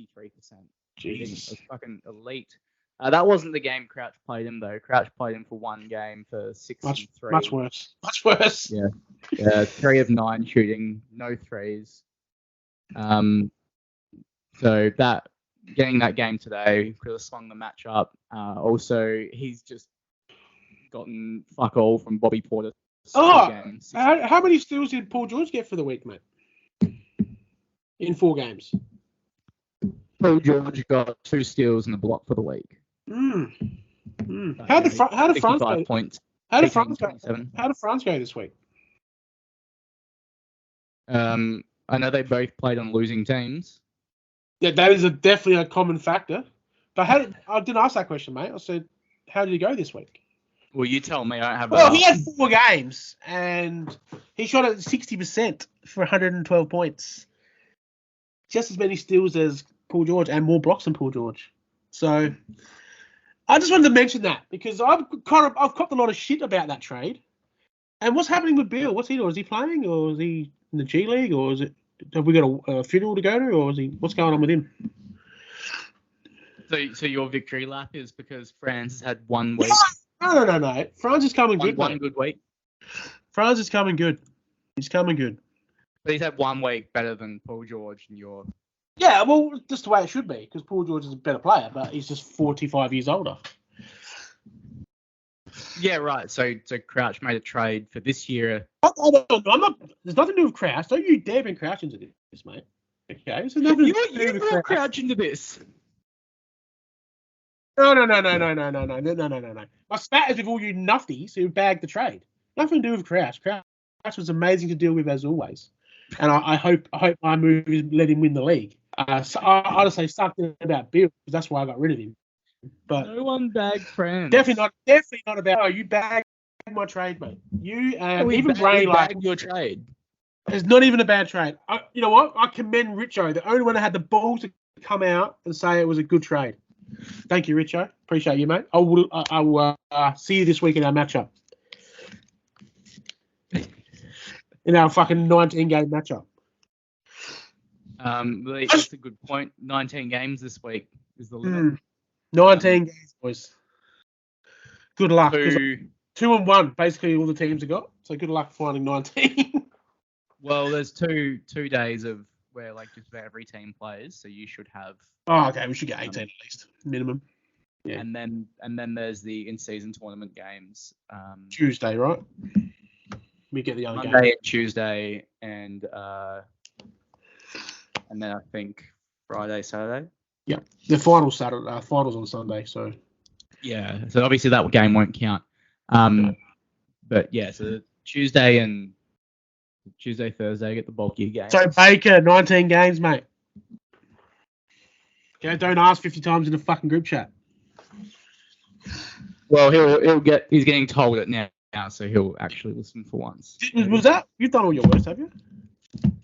Jesus. It was fucking elite. That wasn't the game Crouch played him, though. Crouch played him for 1 game for 6 and 3. Much worse. Much worse. Yeah. 3 of 9 shooting, no threes. So getting that game today could have swung the match up. Also, he's just gotten fuck all from Bobby Porter. Games. How many steals did Paul George get for the week, mate? In 4 games. Paul George got 2 steals and a block for the week. How did France go? Points. How did France go this week? I know they both played on losing teams. Yeah, that is definitely a common factor. But I didn't ask that question, mate. I said, how did he go this week? Well, you tell me. I don't have. Well, he had 4 games and he shot at 60% for 112 points. Just as many steals as Paul George and more blocks than Paul George. So I just wanted to mention that because I've copped a lot of shit about that trade. And what's happening with Bill? What's he doing? Is he playing, or is he in the G League, or have we got a funeral to go to, or what's going on with him? So your victory lap is because Franz has had 1 week. No. Franz is coming good. One good week. Franz is coming good. He's coming good. But he's had 1 week better than Paul George and your. Yeah, well, just the way it should be, because Paul George is a better player, but he's just 45 years older. Yeah, right. So Crouch made a trade for this year. I'm not. There's nothing to do with Crouch. Don't you dare bring Crouch into this, mate. Okay, so nothing you brought Crouch into this. No. My spat is with all you nufties who bagged the trade. Nothing to do with Crouch. Crouch was amazing to deal with as always, and I hope my move is let him win the league. So I'll just say something about Bill because that's why I got rid of him. But no one bagged Franz. Definitely not about. Oh, you bagged my trade, mate. You even Brain bagged your trade. It's not even a bad trade. You know what? I commend Richo, the only one that had the balls to come out and say it was a good trade. Thank you, Richo. Appreciate you, mate. I will see you this week in our matchup. In our fucking 19-game matchup. That's a good point. 19 games this week is the limit. 19 games, boys. Good luck. 2 and 1, basically, all the teams have got. So good luck finding 19. Well, there's two days of where like just about every team plays, so you should have. Oh, okay. We should get 18 at least minimum. Yeah. And then there's the in-season tournament games. Tuesday, right? We get the other Monday game. and Tuesday, and then I think Friday, Saturday. Yeah, the finals Saturday. Finals on Sunday. So. Yeah. So obviously that game won't count. But yeah, so Tuesday, Thursday, get the bulkier games. So Baker, 19 games, mate. Okay, don't ask 50 times in the fucking group chat. Well, he's getting told it now, so he'll actually listen for once. Was that? You've done all your worst, have you?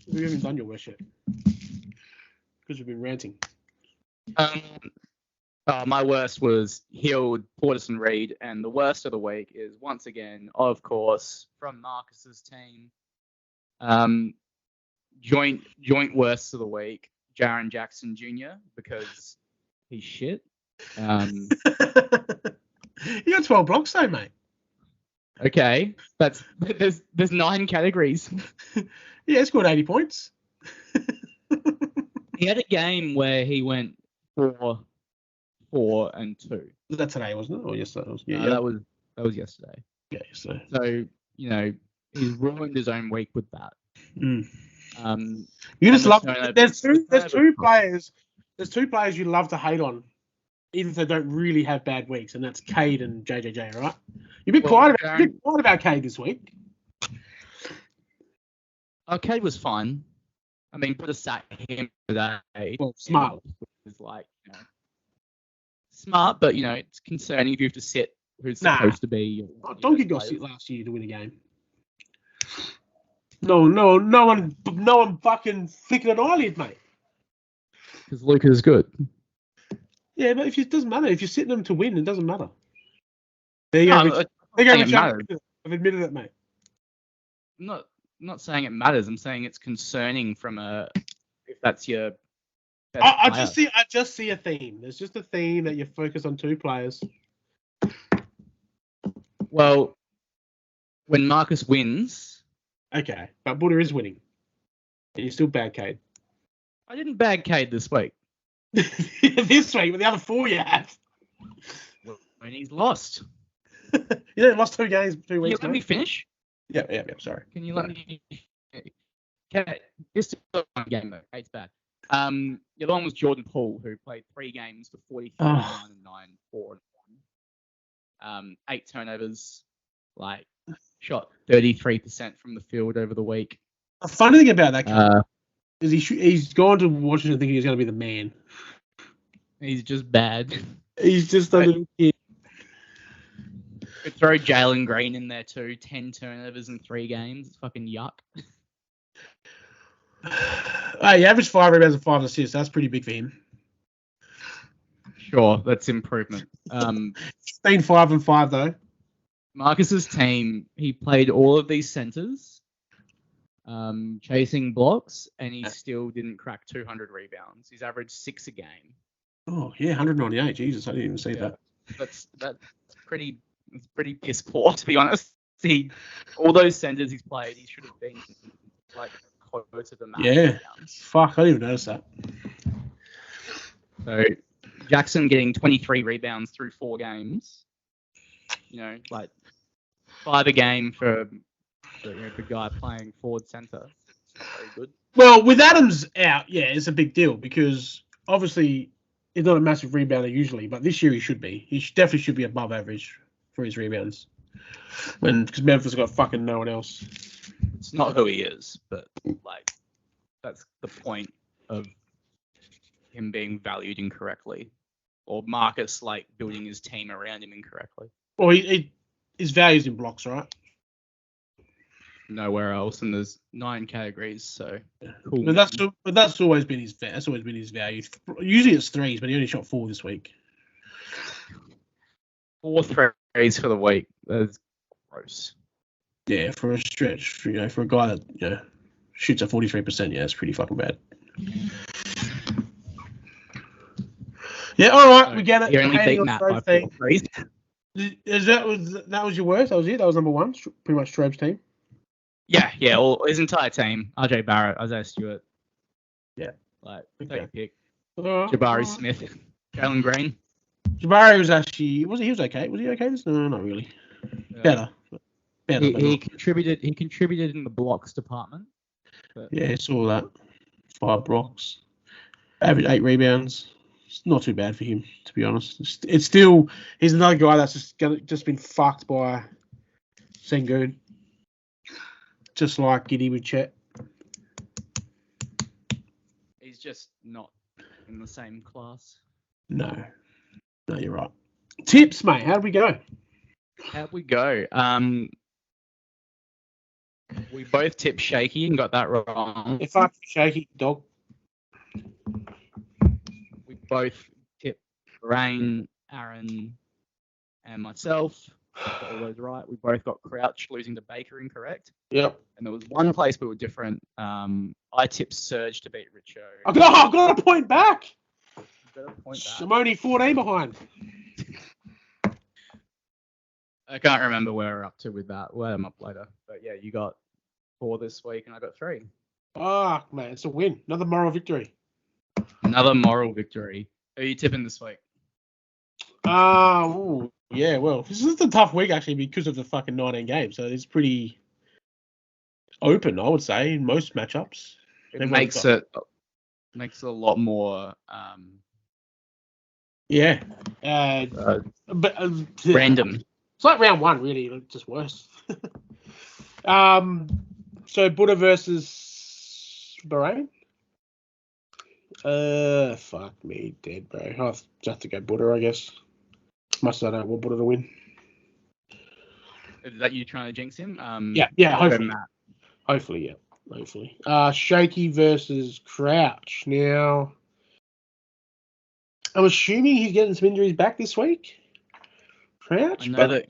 You haven't done your worst yet. Because you've been ranting. My worst was Hill, Portis and Reed, and the worst of the week is once again, of course, from Marcus's team. Joint worst of the week, Jaren Jackson Jr. because he's shit. You got 12 blocks though, mate. Okay, there's 9 categories. Yeah, he scored 80 points. He had a game where he went 4 and 2. Was that today, wasn't it? Or yesterday? Yeah, that was yesterday. Yeah, yesterday. So he's ruined his own week with that. Mm. You just love. There's two players. There's two players you love to hate on, even if they don't really have bad weeks, and that's Cade and JJJ. Right? You've been quiet about Cade this week. Cade was fun. I mean, put a sack him today. Well, smart. Was like smart, but it's concerning if you have to sit who's supposed to be. Donkey got sit last year to win a game. No one fucking flicking an eyelid, mate. Because Luca is good. Yeah, but it doesn't matter. If you're sitting them to win, it doesn't matter. There you go. I've admitted it, mate. I'm not saying it matters. I'm saying it's concerning if that's your. I just see a theme. There's just a theme that you focus on two players. Well, when Marcus wins. Okay, but Buddha is winning. And you still bad Cade. I didn't bag Cade this week. This week, with the other 4 you have. When he's lost. You lost 2 games 2 weeks. Can you let me finish? Yeah, sorry. Can you let me? Okay, this is one game though. Cade's bad. The other one was Jordan Poole, who played 3 games for 43, 9 and 9, 4 and 1. 8 turnovers, shot 33% from the field over the week. The funny thing about that guy is he's gone to Washington thinking he's going to be the man. He's just bad. He's just a little kid. Could throw Jalen Green in there too. 10 turnovers in 3 games. It's fucking yuck. He averaged 5 rebounds and 5 assists. That's pretty big for him. Sure, that's improvement. 15, 5 and 5 though. Marcus's team, he played all of these centers, chasing blocks, and he still didn't crack 200 rebounds. He's averaged 6 a game. Oh yeah, 198. Jesus, I didn't even see that. That's pretty piss poor, to be honest. All those centers he's played, he should have been close to the max. Yeah. Rebounds. Fuck, I didn't even notice that. So Jackson getting 23 rebounds through 4 games. 5 a game for the guy playing forward center. It's not very good. Well, with Adams out, yeah, it's a big deal because obviously he's not a massive rebounder usually, but this year he should be. He definitely should be above average for his rebounds. Because Memphis got fucking no one else. It's not who he is, but that's the point of him being valued incorrectly, or Marcus building his team around him incorrectly. Well, his value's in blocks, right? Nowhere else, and there's 9 categories, so cool. But that's always been his value. Usually it's 3s, but he only shot 4 this week. 4 threes for the week. That's gross. Yeah, for a stretch, for a guy that shoots at 43%, yeah, it's pretty fucking bad. Yeah, all right, we get it. You only beat Matt by 4 threes. That was your worst? That was it? That was number 1? Pretty much Strobe's team? Yeah. All his entire team: RJ Barrett, Isaiah Stewart. Yeah. Like Okay. take a pick. Alright, Jabari alright. Smith, Jalen Green. Jabari was actually he was okay. Was he okay? No, not really. Better. Better, but He not. contributed. He contributed in the blocks department. But Yeah, saw that. 5 blocks. Average 8 rebounds. It's not too bad for him, to be honest. It's still he's another guy that's just been fucked by Sengun. Just like Giddy with Chet. he's just not in the same class. No, you're right. Tips, mate. How do we go? How'd we go? We both tipped shaky and got that wrong. If I shaky dog. We both tipped Rain, Aaron, and myself. Got all those right. We both got Crouch losing to Baker incorrect. Yep. And there was one place we were different. I tipped Surge to beat Richo. I've got a point back. I'm I'm only 14 behind. I can't remember where we're up to with that. We'll add them up later. But yeah, you got 4 this week and I got 3. Fuck, man. It's a win. Another moral victory. Another moral victory. Who are you tipping this week? Yeah, well, this is a tough week actually because of the fucking 19 games. So it's pretty open, I would say, in most matchups. It makes it a lot more yeah. random. It's like round 1, really, just worse. So Buddha versus Bahrain. Fuck me, dead, bro. I'll just have to go Buddha, I guess. Much as I don't want Buddha to win. Is that you trying to jinx him? Yeah, hopefully. Hopefully. Shaky versus Crouch. Now, I'm assuming he's getting some injuries back this week. Crouch? I know that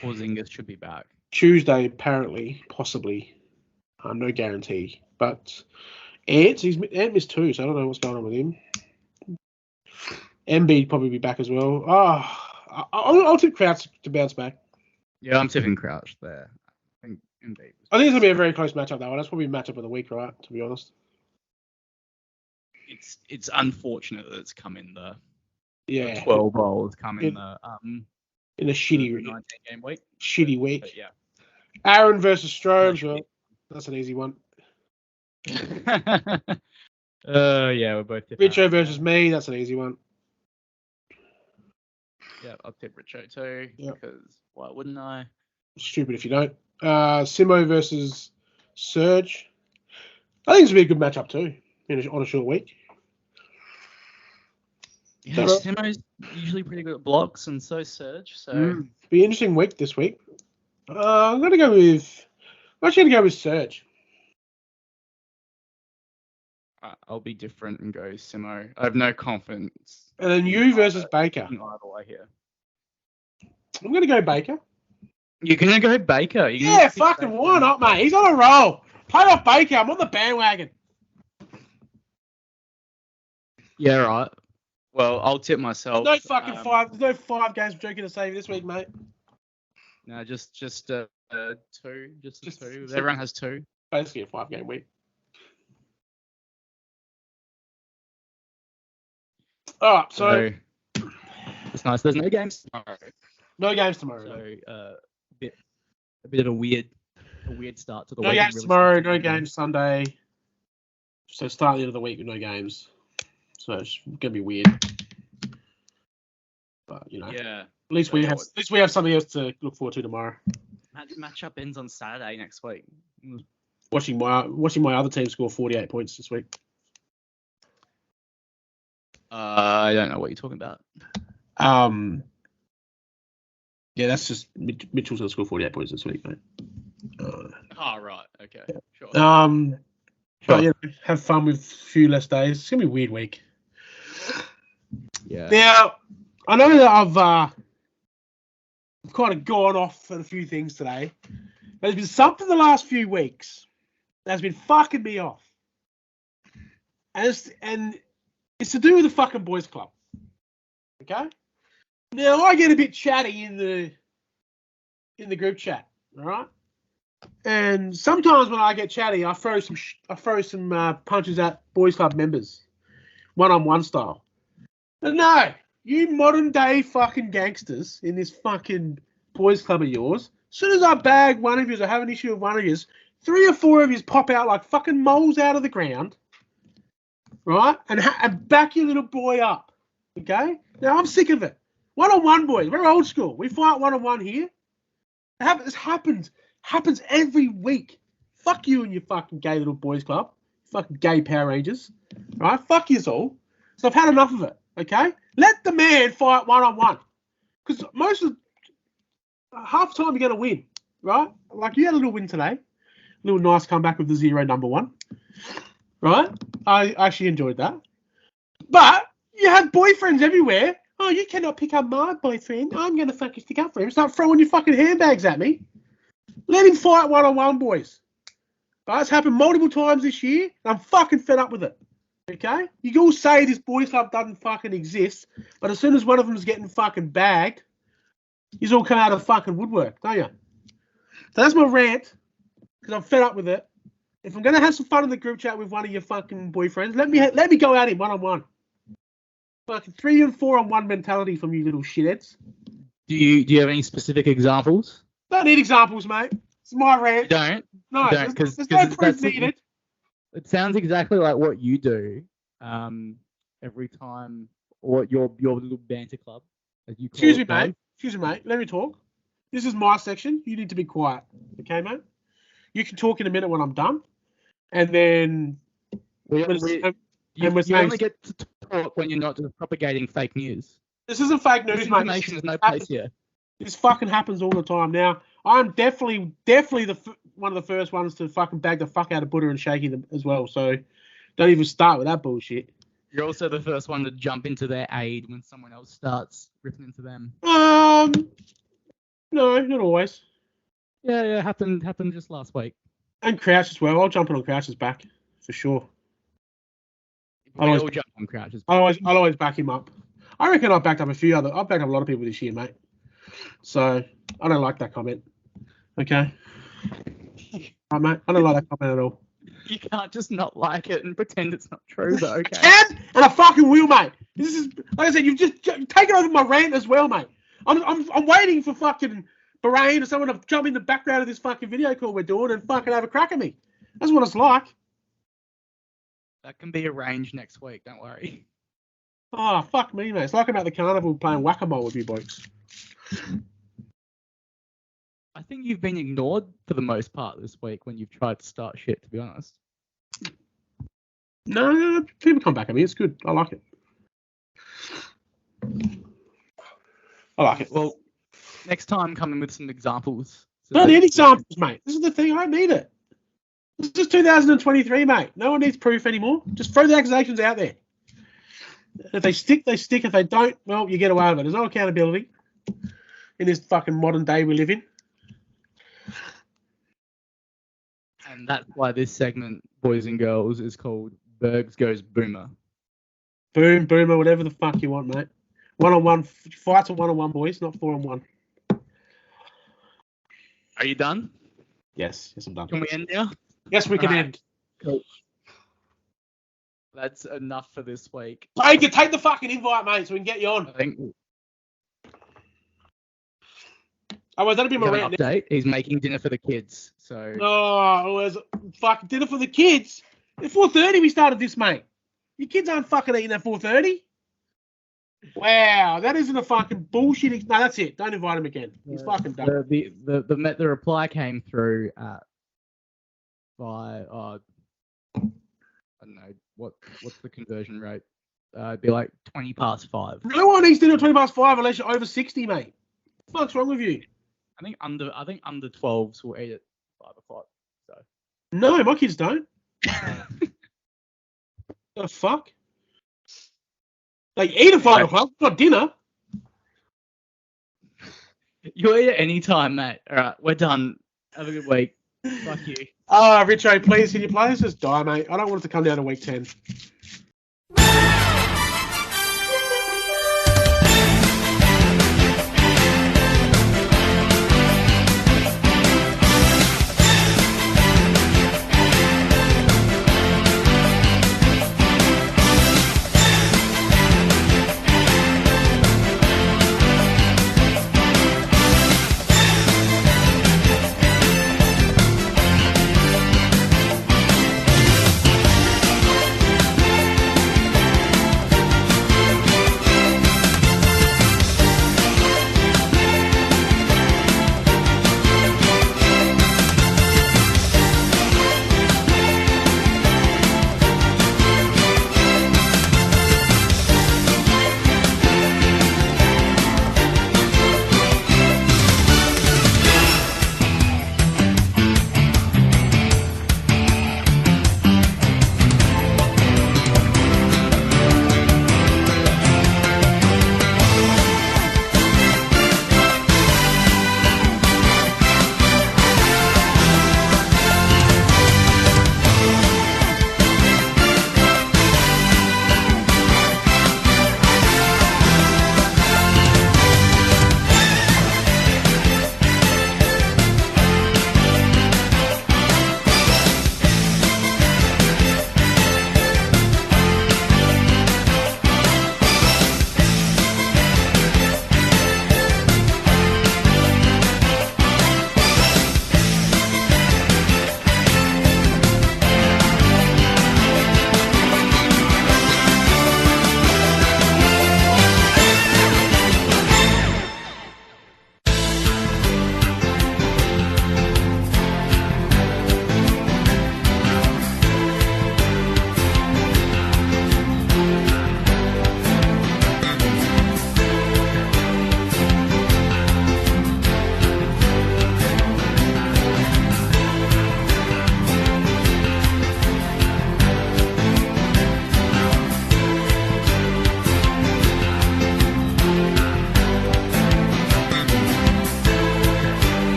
Porzingis should be back. Tuesday, apparently, possibly. No guarantee. But Ant missed 2, so I don't know what's going on with him. Embiid probably be back as well. I'll tip Crouch to bounce back. Yeah, I'm tipping Crouch there. I think Embiid. I think it's going to be a very close matchup, though. That's probably a matchup of the week, right? To be honest. It's unfortunate that it's come in the 12 bowls come in a shitty 19-game week. Shitty week. But yeah. Aaron versus Strobes. Well, that's an easy one. Yeah, we're both tipping. Richo versus me. That's an easy one. Yeah, I'll tip Richo too. Yep. Because why wouldn't I? Stupid if you don't. Simo versus Surge. I think it's going to be a good matchup too on a short week. Yeah, Simo's usually pretty good at blocks, and so Surge. So be an interesting week this week. I'm going to go with. I'm actually going to go with Surge. I'll be different and go Simo. I have no confidence. And then you versus Baker. Either way here. I'm going to go Baker. You're going to go Baker? Yeah, fucking why not, mate? He's on a roll. Play off Baker. I'm on the bandwagon. Yeah, right. Well, I'll tip myself. There's no 5 games joking to save this week, mate. No, just 2. Just 2. Everyone has 2. Basically a 5-game week. All right, so it's nice. There's no games tomorrow. No games tomorrow. So a bit of a weird start to the week. No games tomorrow. No games Sunday. So start the end of the week with no games. So it's gonna be weird. But yeah. At least we have something else to look forward to tomorrow. Matchup ends on Saturday next week. Watching my other team score 48 points this week. I don't know what you're talking about. Yeah, that's just Mitchell's going to score 48 points this week, mate. Right. Okay. Yeah. Sure. But have fun with a few less days. It's going to be a weird week. Yeah. Now, I know that I've kind of gone off on a few things today. But there's been something the last few weeks that's been fucking me off. And it's to do with the fucking boys club. Okay? Now I get a bit chatty in the group chat, all right? And sometimes when I get chatty, I throw some punches at boys club members, one-on-one style. But no, you modern day fucking gangsters in this fucking boys club of yours. As soon as I bag one of you or have an issue with one of you, 3 or 4 of you pop out like fucking moles out of the ground, right? And back your little boy up, okay? Now I'm sick of it. One-on-one, boys. We're old school. We fight one-on-one here. This happens every week. Fuck you and your fucking gay little boys club. Fucking gay Power Rangers. Right? Fuck yous all. So I've had enough of it. Okay? Let the man fight one-on-one. Because half the time you're going to win. Right? Like you had a little win today. A little nice comeback with the 0 number 1. Right? I actually enjoyed that. But you had boyfriends everywhere. Oh, you cannot pick up my boyfriend. I'm going to fucking stick up for him. Start throwing your fucking handbags at me. Let him fight one-on-one, boys. But it's happened multiple times this year, and I'm fucking fed up with it. Okay? You can all say this boys club doesn't fucking exist, but as soon as one of them is getting fucking bagged, you all come out of the fucking woodwork, don't you? So that's my rant, because I'm fed up with it. If I'm going to have some fun in the group chat with one of your fucking boyfriends, let me go at him one-on-one. Fucking 3 and 4 on 1 mentality from you little shitheads. Do you have any specific examples? Don't need examples, mate. It's my rant. You don't? No, don't, there's no proof needed. It sounds exactly like what you do every time, or your little banter club, as you call Excuse it. me, mate. Let me talk. This is my section. You need to be quiet. Okay, mate? You can talk in a minute when I'm done. And then... You only get to talk when you're not just propagating fake news. This isn't fake news, mate. Information is no place here. This fucking happens all the time. Now, I'm definitely one of the first ones to fucking bag the fuck out of Buddha and Shaky them as well. So don't even start with that bullshit. You're also the first one to jump into their aid when someone else starts ripping into them. No, not always. Yeah, happened just last week. And Crouch as well. I'll jump in on Crouch's back for sure. I'll jump on Crouch's back. I'll always back him up. I reckon I've backed up I've backed up a lot of people this year, mate. So I don't like that comment. Okay. Right, mate. I don't like that comment at all. You can't just not like it and pretend it's not true, though. Okay. I can, and I fucking will, mate. This is, like I said, you've just taken over my rant as well, mate. I'm waiting for fucking Bahrain or someone to jump in the background of this fucking video call we're doing and fucking have a crack at me. That's what it's like. That can be arranged next week. Don't worry. Oh, fuck me, mate. It's like I'm at the carnival playing whack-a-mole with you blokes. I think you've been ignored for the most part this week when you've tried to start shit, to be honest. No, people come back at me. It's good. I like it. Well, next time, come in with some examples. Don't need examples, mate. This is the thing. I don't need it. This is 2023, mate. No one needs proof anymore. Just throw the accusations out there. If they stick, they stick. If they don't, well, you get away with it. There's no accountability in this fucking modern day we live in. And that's why this segment, boys and girls, is called Bergs Goes Boomer. Boom, boomer, whatever the fuck you want, mate. One-on-one fights are one-on-one, boys, not 4-on-1. Are you done? Yes, I'm done. Can we end now? Yes, we can end. Cool. That's enough for this week. Hey, you can take the fucking invite, mate, so we can get you on. I think. Oh, well, that'll be my rant. Update. He's making dinner for the kids. So. Oh, it was fucking dinner for the kids. At 4:30 we started this, mate. Your kids aren't fucking eating at 4:30. Wow, that isn't a fucking bullshit. No, that's it. Don't invite him again. He's fucking done. The reply came through at by I don't know what's the conversion rate. It'd be like 5:20. No one eats dinner at 5:20 unless you're over 60, mate. What the fuck's wrong with you? I think under 12s will eat at 5:00. So. No, my kids don't. The fuck? They eat at 5:00, not dinner. You eat at any time, mate. All right, we're done. Have a good week. Fuck you. Richo, please, can you play this as die, mate? I don't want it to come down to week 10.